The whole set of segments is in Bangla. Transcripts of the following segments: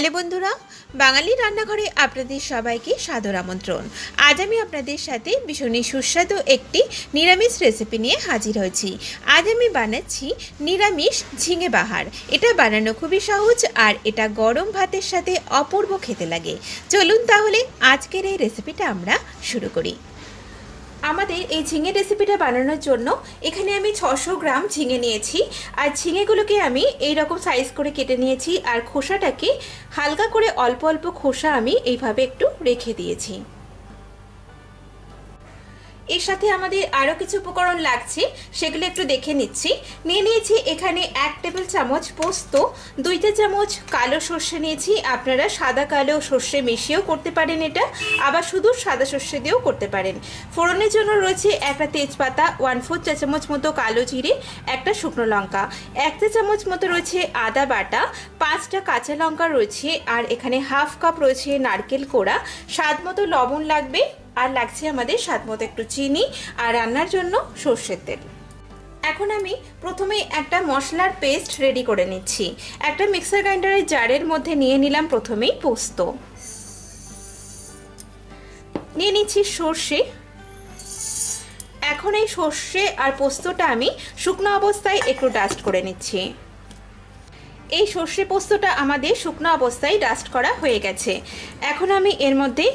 হ্যালো বন্ধুরা, বাঙালি রান্নাঘরে আপনাদের সবাইকে সাদর আমন্ত্রণ। আজ আমি আপনাদের সাথে ভীষণই সুস্বাদু একটি নিরামিষ রেসিপি নিয়ে হাজির হয়েছি। আজ আমি বানাচ্ছি নিরামিষ ঝিঙে বাহার। এটা বানানো খুবই সহজ আর এটা গরম ভাতের সাথে অপূর্ব খেতে লাগে। চলুন তাহলে আজকের এই রেসিপিটা আমরা শুরু করি। আমাদের এই ঝিঙে রেসিপিটা বানানোর জন্য এখানে আমি 600 গ্রাম ঝিঙে নিয়েছি। আর ঝিঙেগুলোকে আমি এই রকম সাইজ করে কেটে নিয়েছি আর খোসাটাকে হালকা করে অল্প অল্প খোসা আমি এইভাবে একটু রেখে দিয়েছি। এর সাথে আমাদের আরও কিছু উপকরণ লাগছে, সেগুলো একটু দেখে নিচ্ছি। নিয়ে নিয়েছি এখানে 1 টেবিল চামচ পোস্ত, 2 চামচ কালো সর্ষে নিয়েছি। আপনারা সাদা কালো সর্ষে মিশিয়েও করতে পারেন, এটা আবার শুধু সাদা সর্ষে দিয়েও করতে পারেন। ফোড়নের জন্য রয়েছে একটা তেজপাতা, 1/4 চা চামচ মতো কালো জিরে, একটা শুকনো লঙ্কা, 1 চা চামচ মতো রয়েছে আদা বাটা, 5টা কাঁচা লঙ্কা রয়েছে, আর এখানে 1/2 কাপ রয়েছে নারকেল কোড়া, স্বাদ মতো লবণ লাগবে, আর লাগছে আমাদের স্বাদ মতো একটু চিনি, আর রান্নার জন্য সর্ষের তেল। এখন আমি প্রথমে একটা মশলার পেস্ট রেডি করে নিচ্ছি। একটা মিক্সার গ্রাইন্ডারের জারের মধ্যে নিয়ে নিলাম প্রথমেই পোস্ত, নিয়ে নিচ্ছি সর্ষে। এখন এই সর্ষে আর পোস্তটা আমি শুকনো অবস্থায় একটু ডাস্ট করে নিচ্ছি। এই সর্ষে পোস্তটা আমাদের শুকনো অবস্থায় ডাস্ট করা হয়ে গেছে। এখন আমি এর মধ্যে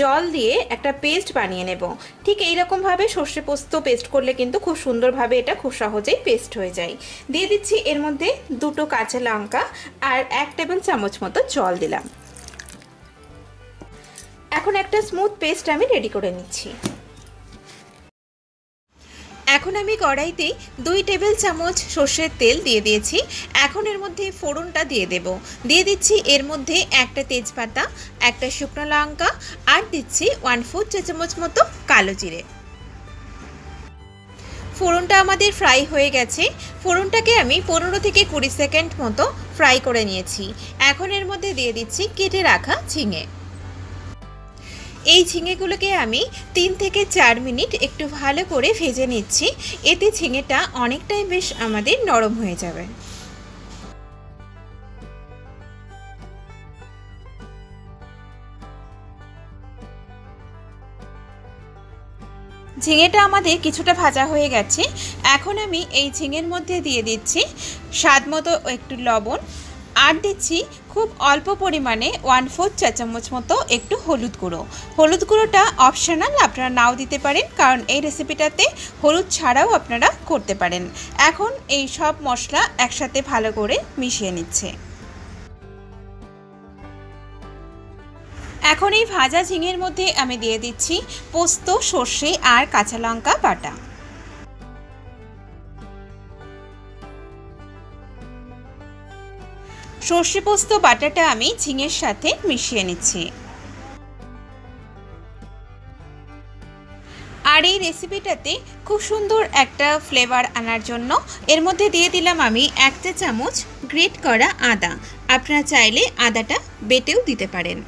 জল দিয়ে একটা পেস্ট বানিয়ে নেব। ঠিক এইরকমভাবে সর্ষে পোস্ত পেস্ট করলে কিন্তু খুব সুন্দরভাবে এটা খুব সহজেই পেস্ট হয়ে যায়। দিয়ে দিচ্ছি এর মধ্যে 2টো কাঁচা লঙ্কা আর 1 টেবিল চামচ মতো জল দিলাম। এখন একটা স্মুথ পেস্ট আমি রেডি করে নিচ্ছি। এখন আমি কড়াইতে 2 টেবিল চামচ সর্ষের তেল দিয়ে দিয়েছি। এখন এর মধ্যে ফোড়নটা দিয়ে দেব। দিয়ে দিচ্ছি এর মধ্যে একটা তেজপাতা, একটা শুকনো লঙ্কা, আর দিচ্ছি 1/4 চা চামচ মতো কালো জিরে। ফোড়নটা আমাদের ফ্রাই হয়ে গেছে। ফোড়নটাকে আমি 15 থেকে 20 সেকেন্ড মতো ফ্রাই করে নিয়েছি। এখন এর মধ্যে দিয়ে দিচ্ছি কেটে রাখা ঝিঙে। এই ঝিঙেগুলোকে আমি 3 থেকে 4 মিনিট একটু ভালো করে ভেজে নিচ্ছি। এতে ঝিঙেটা অনেকটাই বেশ আমাদের নরম হয়ে যাবে। ঝিঙেটা আমাদের কিছুটা ভাজা হয়ে গেছে। এখন আমি এই ঝিঙের মধ্যে দিয়ে দিচ্ছি স্বাদ মতো একটু লবণ, আর দিচ্ছি খুব অল্প পরিমাণে 1/4 চা চামচ মতো একটু হলুদ গুঁড়ো। হলুদ গুঁড়োটা অপশনাল, আপনারা নাও দিতে পারেন, কারণ এই রেসিপিটাতে হলুদ ছাড়াও আপনারা করতে পারেন। এখন এই সব মশলা একসাথে ভালো করে মিশিয়ে নিচ্ছে। এখন এই ভাজা ঝিঙের মধ্যে আমি দিয়ে দিচ্ছি পোস্ত, সর্ষে আর কাঁচা লঙ্কা বাটা। সর্ষে পোস্ত বাটাটা আমি ঝিঙের সাথে মিশিয়ে নিচ্ছি। আর এই রেসিপিটাতে খুব সুন্দর একটা ফ্লেভার আনার জন্য এর মধ্যে দিয়ে দিলাম আমি 1 চা চামচ গ্রেট করা আদা। আপনারা চাইলে আদাটা বেটেও দিতে পারেন।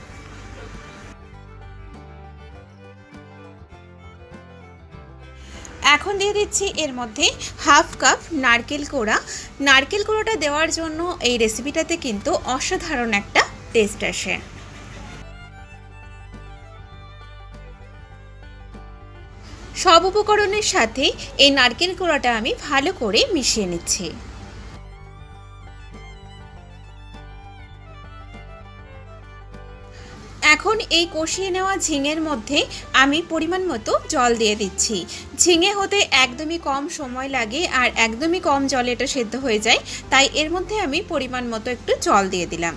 এখন দিয়ে দিচ্ছি এর মধ্যে 1/2 কাপ নারকেল কোড়া। নারকেল কোড়াটা দেওয়ার জন্য এই রেসিপিটাতে কিন্তু অসাধারণ একটা টেস্ট আসে। সব উপকরণের সাথে এই নারকেল কোড়াটা আমি ভালো করে মিশিয়ে নিচ্ছি। এখন এই কষিয়ে নেওয়া ঝিঙের মধ্যে আমি পরিমাণ মতো জল দিয়ে দিচ্ছি। ঝিঙে হতে একদমই কম সময় লাগে আর একদমই কম জলে এটা সেদ্ধ হয়ে যায়, তাই এর মধ্যে আমি পরিমাণ মতো একটু জল দিয়ে দিলাম।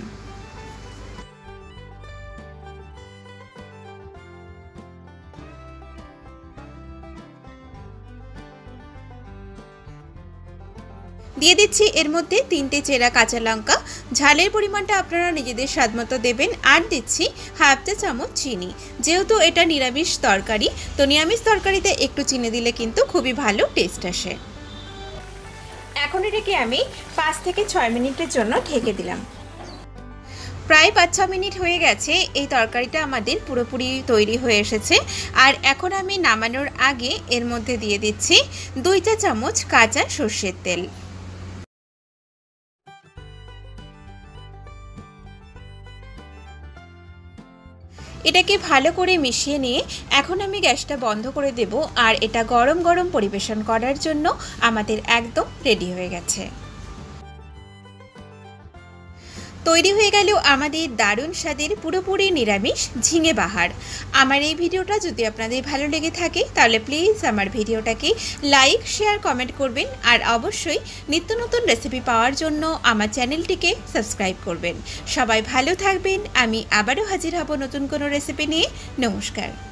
দিয়ে দিচ্ছি এর মধ্যে 3টে চেরা কাঁচা লঙ্কা। ঝালের পরিমাণটা আপনারা নিজেদের স্বাদ মতো দেবেন। আর দিচ্ছি 1/2 চা চামচ চিনি। যেহেতু এটা নিরামিষ তরকারি, তো নিরামিষ তরকারিতে একটু চিনি দিলে কিন্তু খুবই ভালো টেস্ট আসে। এখন এটাকে আমি 5 থেকে 6 মিনিটের জন্য ঢেকে দিলাম। প্রায় 5-6 মিনিট হয়ে গেছে। এই তরকারিটা আমাদের পুরোপুরি তৈরি হয়ে এসেছে। আর এখন আমি নামানোর আগে এর মধ্যে দিয়ে দিচ্ছি 2 চা চামচ কাঁচা সর্ষের তেল। এটাকে ভালো করে মিশিয়ে নিয়ে এখন আমি গ্যাসটা বন্ধ করে দেব। আর এটা গরম গরম পরিবেশন করার জন্য আমাদের একদম রেডি হয়ে গেছে। তৈরি হয়ে গেল আমাদের দারুণ স্বাদের পুরোপুরি নিরামিষ ঝিঙে বাহার। আমার এই ভিডিওটা যদি আপনাদের ভালো লেগে থাকে তাহলে প্লিজ আমার ভিডিওটাকে লাইক, শেয়ার, কমেন্ট করবেন। আর অবশ্যই নিত্য নতুন রেসিপি পাওয়ার জন্য আমার চ্যানেলটিকে সাবস্ক্রাইব করবেন। সবাই ভালো থাকবেন। আমি আবারও হাজির হব নতুন কোনো রেসিপি নিয়ে। নমস্কার।